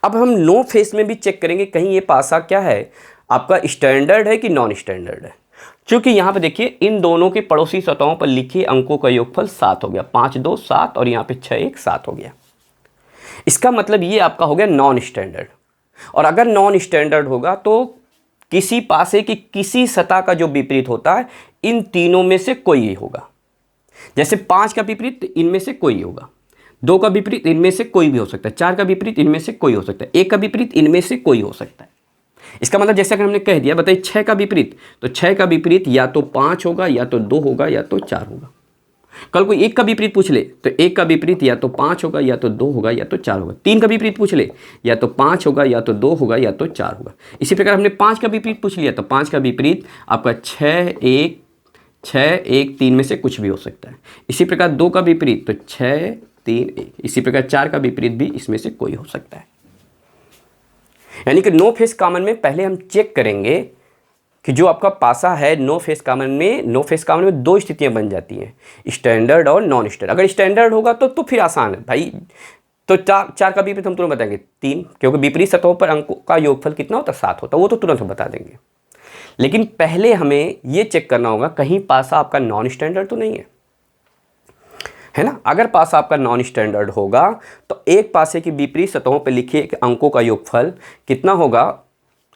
अब हम नो फेस में भी चेक करेंगे कहीं ये पासा क्या है आपका, स्टैंडर्ड है कि नॉन स्टैंडर्ड है। क्योंकि यहाँ पे देखिए इन दोनों के पड़ोसी सतहों पर लिखे अंकों का योगफल 7 हो गया, 5, 2, 7 और यहाँ पे 6, 1, 7 हो गया। इसका मतलब ये आपका हो गया नॉन स्टैंडर्ड। और अगर नॉन स्टैंडर्ड होगा तो किसी पासे की किसी सतह का जो विपरीत होता है इन तीनों में से कोई ही होगा। जैसे 5 का विपरीत इनमें से कोई होगा, 2 का विपरीत इनमें से कोई भी हो सकता है, 4 का विपरीत इनमें से कोई हो सकता है, 1 का विपरीत इनमें से कोई हो सकता है। इसका मतलब जैसे अगर हमने कह दिया, बताइए 6 का विपरीत, तो 6 का विपरीत या तो 5 होगा, या तो 2 होगा, या तो 4 होगा। कल कोई 1 का विपरीत पूछ ले तो 1 का विपरीत या तो 5 होगा, या तो 2 होगा, या तो 4 होगा। 3 का विपरीत पूछ ले या तो 5 होगा, या तो 2 होगा, या तो 4 होगा। इसी प्रकार हमने 5 का विपरीत पूछ लिया तो 5 का विपरीत आपका 6 1 3 में से कुछ भी हो सकता है। इसी प्रकार 2 का विपरीत तो 6 3 1। इसी प्रकार 4 का विपरीत भी इसमें से कोई हो सकता है। यानी कि नो फेस कॉमन में पहले हम चेक करेंगे कि जो आपका पासा है नो फेस कॉमन में 2 स्थितियां बन जाती हैं, स्टैंडर्ड और नॉन स्टैंडर्ड। अगर स्टैंडर्ड होगा तो फिर आसान है भाई। तो 4 का विपरीत हम तुरंत बताएंगे 3, क्योंकि विपरीत सतहों पर अंकों का योगफल कितना होता है 7 होता है, वो तो तुरंत हम बता देंगे। लेकिन पहले हमें ये चेक करना होगा कहीं पासा आपका नॉन स्टैंडर्ड तो नहीं है ना। अगर पासा आपका नॉन स्टैंडर्ड होगा तो एक पासे की विपरीत सतहों पर लिखे अंकों का योगफल कितना होगा,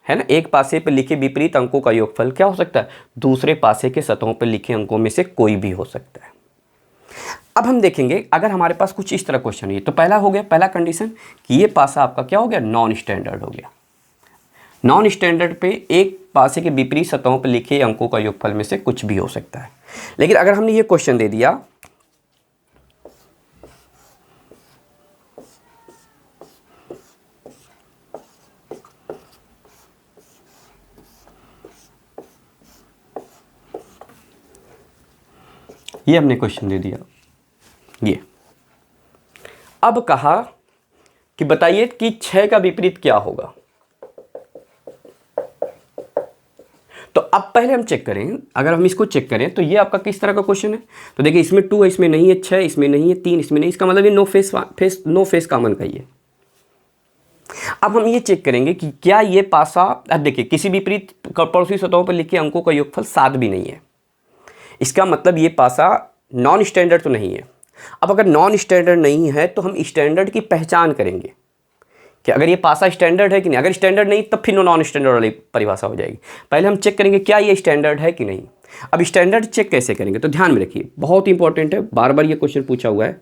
है ना। एक पासे पर लिखे विपरीत अंकों का योगफल क्या हो सकता है, दूसरे पासे के सतहों पर लिखे अंकों में से कोई भी हो सकता है। अब हम देखेंगे अगर हमारे पास कुछ इस तरह क्वेश्चन है, तो पहला हो गया, पहला कंडीशन कि ये पासा आपका क्या हो गया, नॉन स्टैंडर्ड हो गया। नॉन स्टैंडर्ड पे एक पासे के विपरीत सतहों पर लिखे अंकों का योगफल में से कुछ भी हो सकता है। लेकिन अगर हमने ये क्वेश्चन दे दिया ये हमने क्वेश्चन दे दिया ये, अब कहा कि बताइए कि 6 का विपरीत क्या होगा। तो अब पहले हम चेक करें, अगर हम इसको चेक करें तो ये आपका किस तरह का क्वेश्चन है। तो देखिए इसमें 2 है, इसमें नहीं है, 6 इसमें नहीं है, 3 इसमें नहीं, इसका मतलब ये नो फेस कॉमन का ही है। अब हम ये चेक करेंगे कि क्या ये पासा, अब देखिए किसी विपरीत पड़ोसी सतहों पर लिखे अंकों का योगफल 7 भी नहीं है, इसका मतलब ये पासा नॉन स्टैंडर्ड तो नहीं है। अब अगर नॉन स्टैंडर्ड नहीं है तो हम स्टैंडर्ड की पहचान करेंगे कि अगर ये पासा स्टैंडर्ड है कि नहीं। अगर स्टैंडर्ड नहीं तब फिर नॉन स्टैंडर्ड वाली परिभाषा हो जाएगी। पहले हम चेक करेंगे क्या ये स्टैंडर्ड है कि नहीं। अब स्टैंडर्ड चेक कैसे करेंगे, तो ध्यान में रखिए, बहुत इंपॉर्टेंट है, बार बार ये क्वेश्चन पूछा हुआ है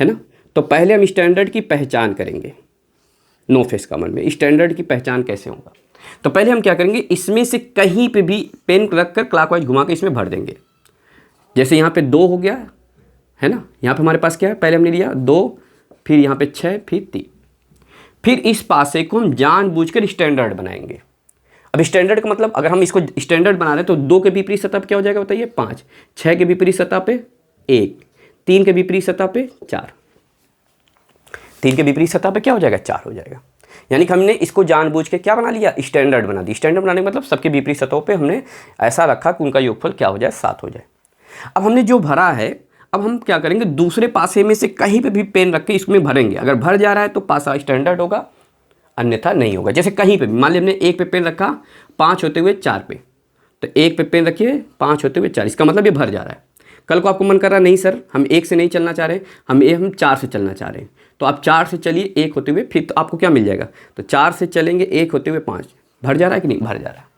ना। तो पहले हम स्टैंडर्ड की पहचान करेंगे। नो फेस कॉमन में स्टैंडर्ड की पहचान कैसे होगा, तो पहले हम क्या करेंगे, इसमें से कहीं पर भी पेन रख कर क्लॉकवाइज घुमा के इसमें भर देंगे। जैसे यहाँ पे 2 हो गया है ना, यहाँ पे हमारे पास क्या है, पहले हमने लिया 2, फिर यहाँ पे 6, फिर 3। फिर इस पासे को हम जानबूझकर स्टैंडर्ड बनाएंगे। अब स्टैंडर्ड का मतलब अगर हम इसको स्टैंडर्ड बना रहे हैं तो 2 के विपरीत सतह पे क्या हो जाएगा बताइए 5, 6 के विपरीत सतह पे 1, 3 के विपरीत सतह पे 4, 3 के विपरीत सतह पे क्या हो जाएगा 4 हो जाएगा। यानी कि हमने इसको जानबूझ के क्या बना लिया, स्टैंडर्ड बना दी। स्टैंडर्ड बनाने का मतलब सबके विपरीत सतहों पे हमने ऐसा रखा कि उनका योगफल क्या हो जाए 7 हो जाए। अब हमने जो भरा है, अब हम क्या करेंगे, दूसरे पासे में से कहीं पे भी पेन रख के इसमें भरेंगे। अगर भर जा रहा है तो पासा स्टैंडर्ड होगा, अन्यथा नहीं होगा। जैसे कहीं पे भी मान लीजिए हमने 1 पे पेन रखा 5 होते हुए 4 पे, तो 1 पे पेन रखिए 5 होते हुए 4, इसका मतलब ये भर जा रहा है। कल को आपको मन कर रहा नहीं सर हम 1 से नहीं चलना चाह रहे, हम 4 से चलना चाह रहे हैं, तो आप 4 से चलिए 1 होते हुए, फिर तो आपको क्या मिल जाएगा, तो 4 से चलेंगे 1 होते हुए 5, भर जा रहा है कि नहीं, भर जा रहा है।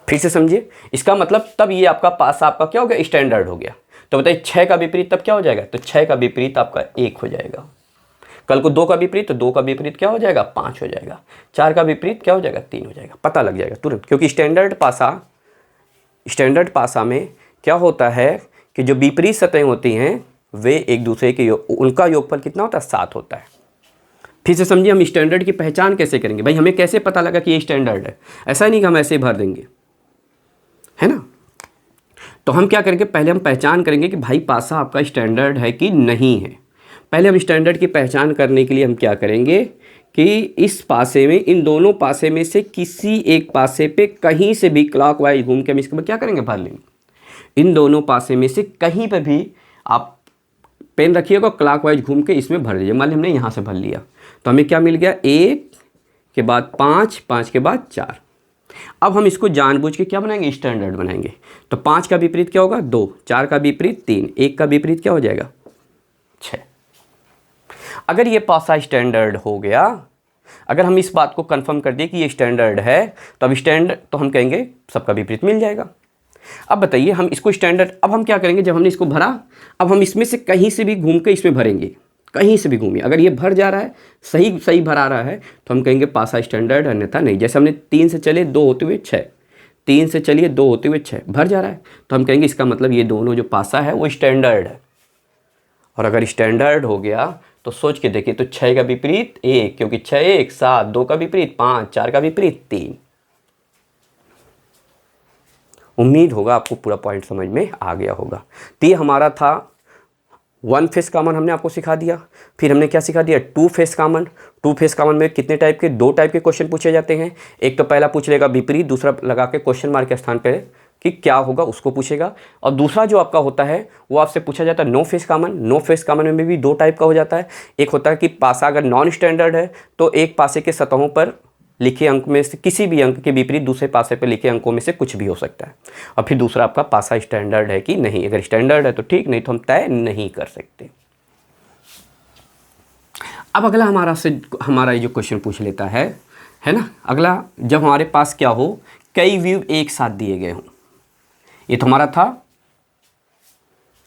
फिर से समझिए, इसका मतलब तब ये आपका पासा आपका क्या हो गया, स्टैंडर्ड हो गया। तो बताइए 6 का विपरीत तब क्या हो जाएगा, तो 6 का विपरीत आपका 1 हो जाएगा। कल को 2 का विपरीत, तो 2 का विपरीत क्या हो जाएगा 5 हो जाएगा। 4 का विपरीत क्या हो जाएगा 3 हो जाएगा, पता लग जाएगा तुरंत। क्योंकि स्टैंडर्ड पासा में क्या होता है कि जो विपरीत सतहें होती हैं वे एक दूसरे के उनका योगफल कितना होता है 7 होता है। फिर से समझिए, हम स्टैंडर्ड की पहचान कैसे करेंगे, भाई हमें कैसे पता लगा कि ये स्टैंडर्ड है। ऐसा नहीं कि हम ऐसे भर देंगे, है ना। तो हम क्या करेंगे, पहले हम पहचान करेंगे कि भाई पासा आपका स्टैंडर्ड है कि नहीं है। पहले हम स्टैंडर्ड की पहचान करने के लिए हम क्या करेंगे कि इस पासे में, इन दोनों पासे में से किसी एक पासे पे कहीं से भी क्लॉकवाइज घूम के हम इसके बाद क्या करेंगे, भर लेंगे। इन दोनों पासे में से कहीं पर भी आप पेन रखिएगा, क्लॉकवाइज घूम के इसमें भर दीजिए। मान लीजिए हमने यहाँ से भर लिया तो हमें क्या मिल गया, 1 के बाद 5, 5 के बाद 4। अब हम इसको जानबूझ के क्या बनाएंगे, स्टैंडर्ड बनाएंगे। तो 5 का विपरीत क्या होगा 2, 4 का विपरीत 3, 1 का विपरीत क्या हो जाएगा 6। अगर ये पासा स्टैंडर्ड हो गया अगर हम इस बात को कंफर्म कर दें कि ये स्टैंडर्ड है, तो अब स्टैंडर्ड तो हम कहेंगे सबका विपरीत मिल जाएगा। अब बताइए हम इसको स्टैंडर्ड, अब हम क्या करेंगे, जब हमने इसको भरा, अब हम इसमें से कहीं से भी घूम के इसमें भरेंगे, कहीं से भी घूमिए, अगर ये भर जा रहा है, सही सही भरा रहा है, तो हम कहेंगे पासा स्टैंडर्ड, अन्यथा नहीं। जैसे हमने 3 से चले 2 होते हुए 6, 3 से चलिए 2 होते हुए 6, भर जा रहा है, तो हम कहेंगे इसका मतलब ये दोनों जो पासा है वो स्टैंडर्ड है। और अगर स्टैंडर्ड हो गया तो सोच के देखिए, तो 6 का विपरीत 1, क्योंकि 6 1 7, 2 का विपरीत 5, 4 का विपरीत 3। उम्मीद होगा आपको पूरा पॉइंट समझ में आ गया होगा। तो ये हमारा था 1 फेस कॉमन, हमने आपको सिखा दिया। फिर हमने क्या सिखा दिया, 2 फेस कॉमन। 2 फेस कॉमन में कितने टाइप के, 2 टाइप के क्वेश्चन पूछे जाते हैं। एक तो पहला पूछ लेगा विपरीत, दूसरा लगा के क्वेश्चन मार्क के स्थान पे कि क्या होगा उसको पूछेगा। और दूसरा जो आपका होता है वो आपसे पूछा जाता है no face common. No face common में भी 2 टाइप का हो जाता है। एक होता है कि पासा अगर नॉन स्टैंडर्ड है तो एक पासे के सतहों पर लिखे अंक में से किसी भी अंक के विपरीत दूसरे पासे पर लिखे अंकों में से कुछ भी हो सकता है। और फिर दूसरा आपका पासा स्टैंडर्ड है कि नहीं, अगर स्टैंडर्ड है तो ठीक, नहीं तो हम तय नहीं कर सकते। अब अगला हमारा ये जो क्वेश्चन पूछ लेता है ना, अगला जब हमारे पास क्या हो, कई व्यू एक साथ दिए गए हों। ये तो हमारा था,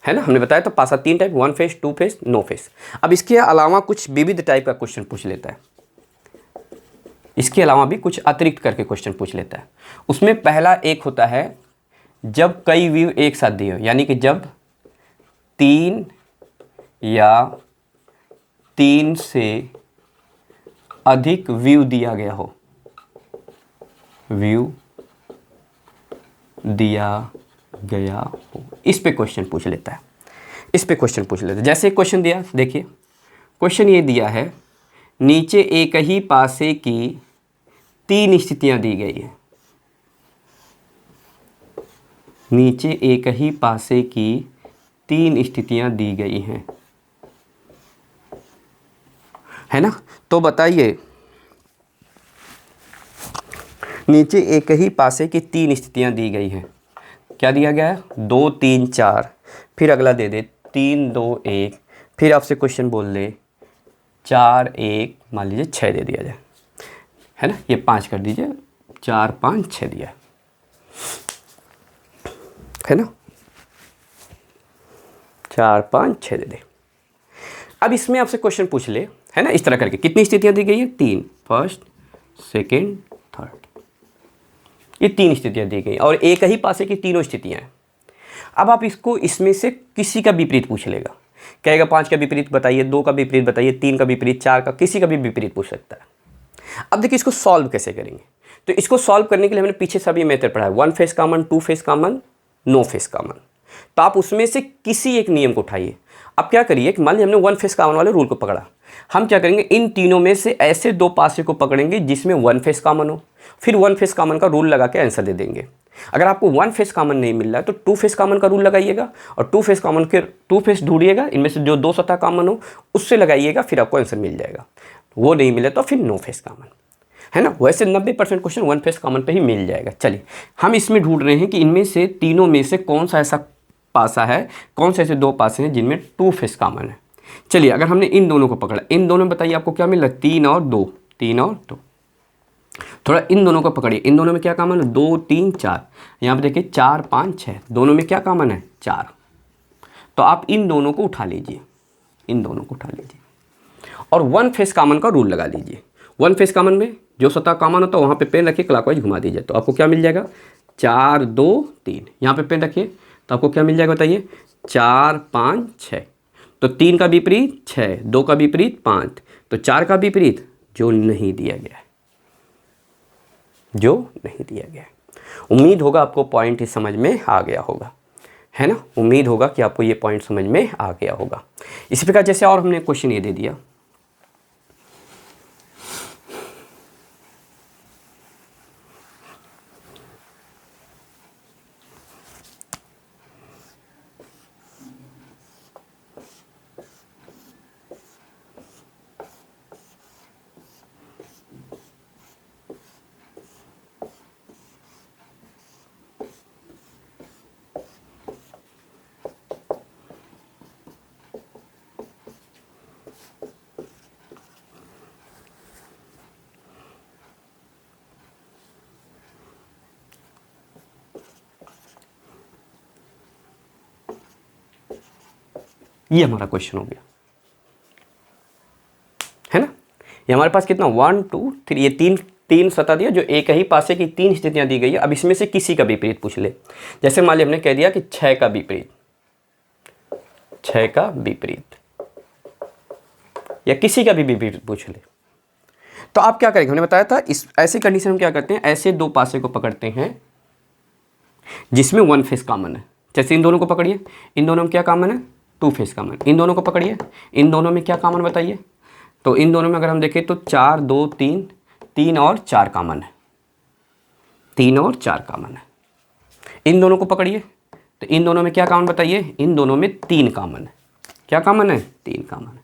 है ना, हमने बताया तो पासा 3 type, 1 face, 2 face, no face. अब इसके अलावा कुछ विविध टाइप का क्वेश्चन पूछ लेता है, इसके अलावा भी कुछ अतिरिक्त करके क्वेश्चन पूछ लेता है। उसमें पहला एक होता है जब कई व्यू एक साथ दिए हो, यानी कि जब 3 या 3 से अधिक व्यू दिया गया हो, व्यू दिया गया हो, इस पे क्वेश्चन पूछ लेता है। इस पे क्वेश्चन पूछ लेता है। जैसे क्वेश्चन दिया, देखिए क्वेश्चन ये दिया है, नीचे एक ही पासे की 3 स्थितियां दी गई है। नीचे एक ही पासे की 3 स्थितियां दी गई हैं, है ना। तो बताइए, नीचे एक ही पासे की 3 स्थितियां दी गई हैं, क्या दिया गया है, 2 3 4, फिर अगला दे दे 3 2 1, फिर आपसे क्वेश्चन बोल दे 4 1, मान लीजिए 6 दे दिया जाए, है ना, ये 5 कर दीजिए, 4 5 6 दिया है ना, 4 5 6 दे दे। अब इसमें आपसे क्वेश्चन पूछ ले, है ना, इस तरह करके कितनी स्थितियां दी गई है, 3, फर्स्ट सेकेंड थर्ड, ये 3 स्थितियां दी गई और एक ही पासे की तीनों स्थितियां हैं। अब आप इसको इसमें से किसी का विपरीत पूछ लेगा, कहेगा 5 का विपरीत बताइए, 2 का विपरीत बताइए, 3 का विपरीत, 4 का, किसी का भी विपरीत पूछ सकता है। अब देखिए इसको सॉल्व कैसे करेंगे। तो इसको सॉल्व करने के लिए हमने पीछे सभी मेथड पढ़ा है, 1 face common, 2 face common, no face common. तो आप उसमें से किसी एक नियम को उठाइए। अब क्या करिए कि मान लीजिए हमने 1 फेस कॉमन वाले रूल को पकड़ा, हम क्या करेंगे, इन तीनों में से ऐसे 2 पासे को पकड़ेंगे जिसमें 1 फेस कॉमन हो, फिर 1 फेस कॉमन का रूल लगा के आंसर दे देंगे। अगर आपको 1 फेस कॉमन नहीं मिल रहा है तो 2 फेस कॉमन का रूल लगाइएगा और 2 फेस कॉमन के 2 फेस ढूंढिएगा, इनमें से जो 2 सतह कॉमन हो उससे लगाइएगा, फिर आपको आंसर मिल जाएगा। वो नहीं मिले तो फिर नो फेस कॉमन, है ना। वैसे 90% क्वेश्चन 1 फेस कॉमन पे ही मिल जाएगा। चलिए हम इसमें ढूंढ रहे हैं कि इनमें से तीनों में से कौन सा ऐसा पासा है, कौन से ऐसे 2 पासे हैं जिनमें 2 फेस कॉमन है। चलिए अगर हमने इन दोनों को पकड़ा, इन दोनों में बताइए आपको क्या मिल रहा है, 3 और 2, 3 और 2। थोड़ा इन दोनों को पकड़िए, इन दोनों में क्या कॉमन है, 2 3 4, यहाँ पे देखिए 4 5 6, दोनों में क्या कॉमन है, 4। तो आप इन दोनों को उठा लीजिए, इन दोनों को उठा लीजिए और 1 फेस कॉमन का रूल लगा लीजिए। 1 फेस कॉमन में जो सतह कॉमन होता है वहाँ पे पेन रखिए, क्लॉकवाइज घुमा दीजिए, तो आपको क्या मिल जाएगा, 4 2 3। यहाँ पे पेन रखिए तो आपको क्या मिल जाएगा बताइए, 4 5 6। तो 3 का विपरीत 6, 2 का विपरीत 5, तो 4 का विपरीत जो नहीं दिया गया है, जो नहीं दिया गया है। उम्मीद होगा आपको पॉइंट ही समझ में आ गया होगा, है ना। उम्मीद होगा कि आपको ये पॉइंट समझ में आ गया होगा। इसी प्रकार जैसे और हमने क्वेश्चन ये दे दिया, ये हमारा क्वेश्चन हो गया, है ना। ये हमारे पास कितना 1 2 3, ये तीन सतह दिया जो एक ही पासे की 3 स्थितियां दी गई है। अब इसमें से किसी का विपरीत पूछ ले। जैसे मान लिया हमने कह दिया कि 6 का विपरीत, 6 का विपरीत या किसी का भी विपरीत पूछ ले, तो आप क्या करेंगे, हमने बताया था इस ऐसी कंडीशन में क्या करते हैं, ऐसे दो पासे को पकड़ते हैं जिसमें 1 फेस कॉमन है। जैसे इन दोनों को पकड़िए, इन दोनों में क्या कॉमन है, 2 फेस कॉमन। इन दोनों को पकड़िए, इन दोनों में क्या कॉमन बताइए, तो इन दोनों में अगर हम देखें तो 4 2 3, 3 और 4 कॉमन है, 3 और 4 कॉमन है। इन दोनों को पकड़िए, तो इन दोनों में क्या कॉमन बताइए, इन दोनों में 3 कॉमन है। क्या कॉमन है, 3 कॉमन है।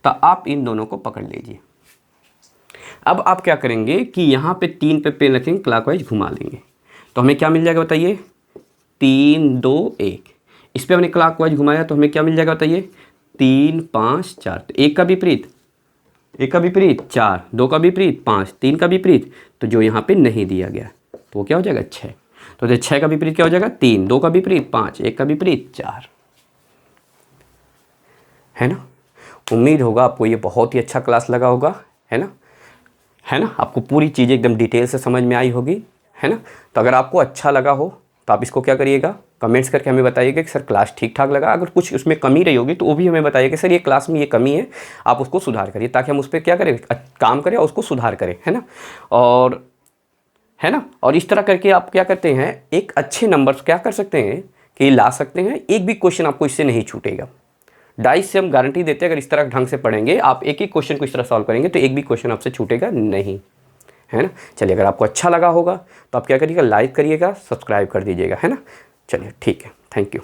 तो आप इन दोनों को पकड़ लीजिए। अब आप क्या करेंगे कि यहाँ पे 3 पे पेन रखेंगे, क्लॉकवाइज घुमा लेंगे, तो हमें क्या मिल जाएगा बताइए, 3 2 1। इस पर हमने क्लॉकवाइज घुमाया तो हमें क्या मिल जाएगा बताइए, 3 5 4। तो एक का विपरीत, एक का विपरीत 4, 2 का विपरीत 5, 3 का विपरीत, तो जो यहाँ पे नहीं दिया गया तो वो क्या हो जाएगा 6। तो 6 का विपरीत क्या हो जाएगा 3, 2 का विपरीत 5, 1 का विपरीत 4, है ना। उम्मीद होगा आपको ये बहुत ही अच्छा क्लास लगा होगा, है ना, है ना। आपको पूरी चीज़ें एकदम डिटेल से समझ में आई होगी, है ना। तो अगर आपको अच्छा लगा हो तो आप इसको क्या करिएगा, कमेंट्स करके हमें बताइएगा कि सर क्लास ठीक ठाक लगा। अगर कुछ उसमें कमी रही होगी तो वो भी हमें बताइएगा कि सर ये क्लास में ये कमी है, आप उसको सुधार करिए, ताकि हम उस पर क्या करें, काम करें और उसको सुधार करें, है ना। और है ना, और इस तरह करके आप क्या करते हैं, एक अच्छे नंबर क्या कर सकते हैं कि ला सकते हैं। एक भी क्वेश्चन आपको इससे नहीं छूटेगा। डाइस से हम गारंटी देते हैं, अगर इस तरह ढंग से पढ़ेंगे, आप एक एक क्वेश्चन को इस तरह सॉल्व करेंगे तो एक भी क्वेश्चन आपसे छूटेगा नहीं, है ना। चलिए, अगर आपको अच्छा लगा होगा तो आप क्या करिएगा, लाइक करिएगा, सब्सक्राइब कर दीजिएगा, है ना। चलिए ठीक है, थैंक यू।